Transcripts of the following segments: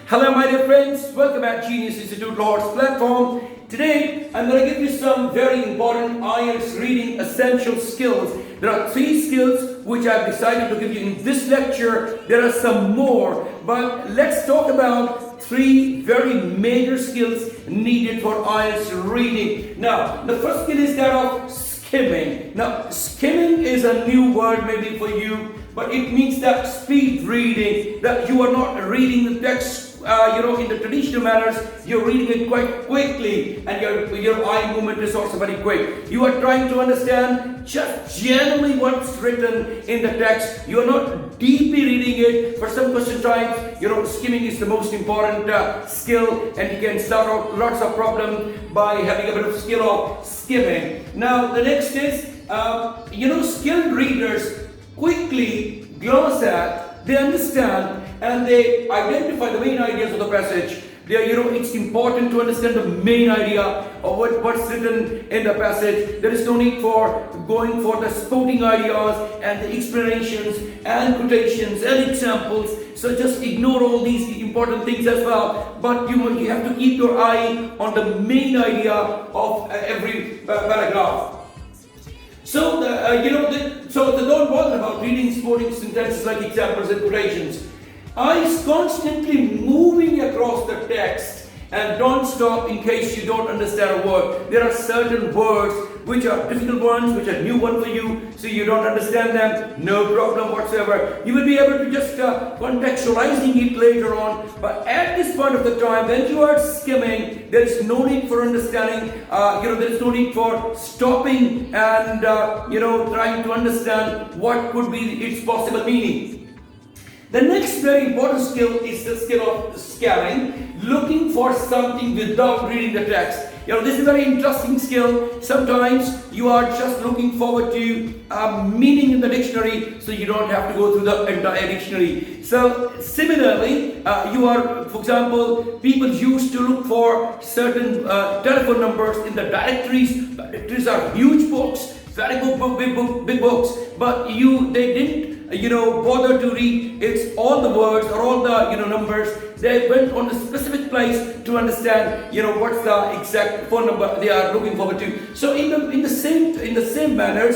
Hello my dear friends, welcome at Genius Institute Lahore's platform. Today I'm going to give you some very important IELTS reading essential skills. There are 3 skills which I've decided to give you in this lecture. There are some more, but let's talk about 3 very major skills needed for IELTS reading. Now, the first skill is that of skimming. Now, skimming is a new word maybe for you, but it means that speed reading, that you are not reading the text in the traditional manners. You're reading it quite quickly and your eye movement is also very quick. You are trying to understand just generally what's written in the text. You are not deeply reading it. For some question types, skimming is the most important skill, and you can start out lots of problems by having a bit of skill of skimming. Now the next is, skilled readers quickly glance at, they understand, and they identify the main ideas of the passage. It's important to understand the main idea of what's written in the passage. There is no need for going for the sporting ideas and the explanations and quotations and examples. So just ignore all these important things as well. But you have to keep your eye on the main idea of every paragraph. So don't bother about reading sporting sentences like examples and quotations. Eyes constantly moving across the text, and don't stop in case you don't understand a word. There are certain words which are difficult ones, which are new one for you, so you don't understand them. No problem whatsoever. You will be able to just contextualizing it later on. But at this point of the time, when you are skimming, there is no need for understanding. There is no need for stopping and trying to understand what could be its possible meaning. The next very important skill is the skill of scanning, looking for something without reading the text. This is a very interesting skill. Sometimes you are just looking forward to meaning in the dictionary, so you don't have to go through the entire dictionary. So similarly, for example, people used to look for certain telephone numbers in the directories. Directories are huge books, very big books, but they didn't bother to read all the words or all the numbers. They went on a specific place to understand what's the exact phone number they are looking forward to. So in the same manners,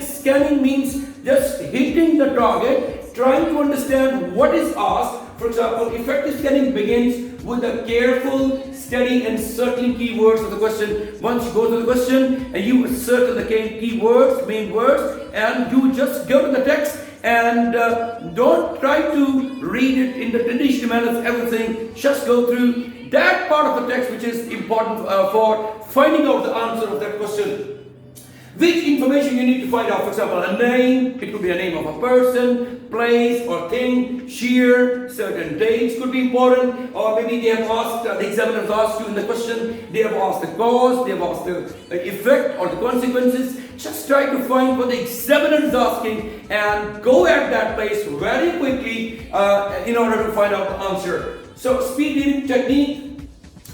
scanning means just hitting the target, trying to understand what is asked. For example, effective scanning begins with a careful study and circling keywords of the question. Once you go to the question and you circle the keywords, main words, and you just go to the text and don't try to read it in the traditional manner, everything. Just go through that part of the text which is important for finding out the answer of that question. Which information you need to find out? For example, a name, it could be a name of a person, place or thing, shear, certain dates could be important, or maybe they have asked, the examiner has asked you in the question, they have asked the cause, they have asked the effect or the consequences. Just try to find what the examiner is asking and go at that place very quickly in order to find out the answer. So speed reading technique.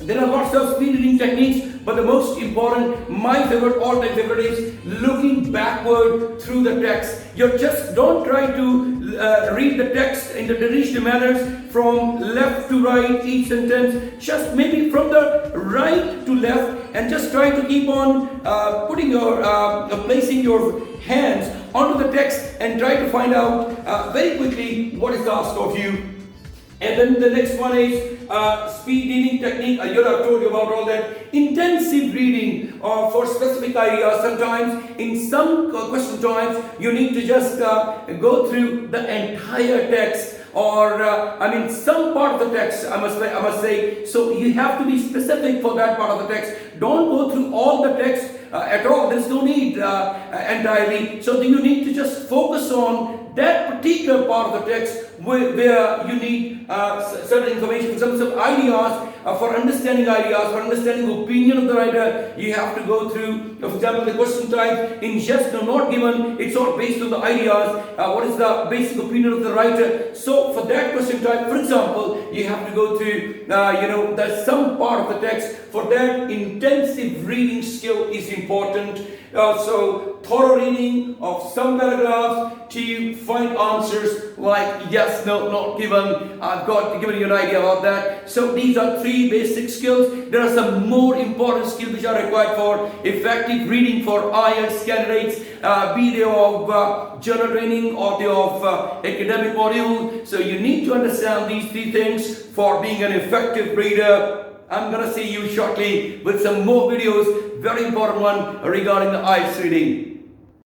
There are lots of speed reading techniques, but the most important, my favorite, all-time favorite, is looking backward through the text. You just don't try to read the text in the traditional manners from left to right, each sentence. Just maybe from the right to left, and just try to keep on placing your hands onto the text and try to find out very quickly what is asked of you. And then the next one is speed reading technique. I've told you about all that. Intensive reading for specific ideas. Sometimes in some question times you need to just go through the entire text, or some part of the text, I must say. So you have to be specific for that part of the text. Don't go through all the text at all. There's no need entirely. So you need to just focus on that particular part of the text where you need certain information, some ideas for understanding ideas, for understanding the opinion of the writer, you have to go through, for example, the question type in yes, no, not given. It's all based on the ideas. What is the basic opinion of the writer? So for that question type, for example, you have to go to, there's some part of the text. For that, intensive reading skill is important. So thorough reading of some paragraphs to find answers like yes, no, not given. I've got given you an idea about that. So these are three basic skills. There are some more important skills which are required for effective reading for IELTS candidates, be they of journal training or they of academic module. So you need to understand these three things for being an effective reader. I'm going to see you shortly with some more videos, very important one regarding the IELTS reading.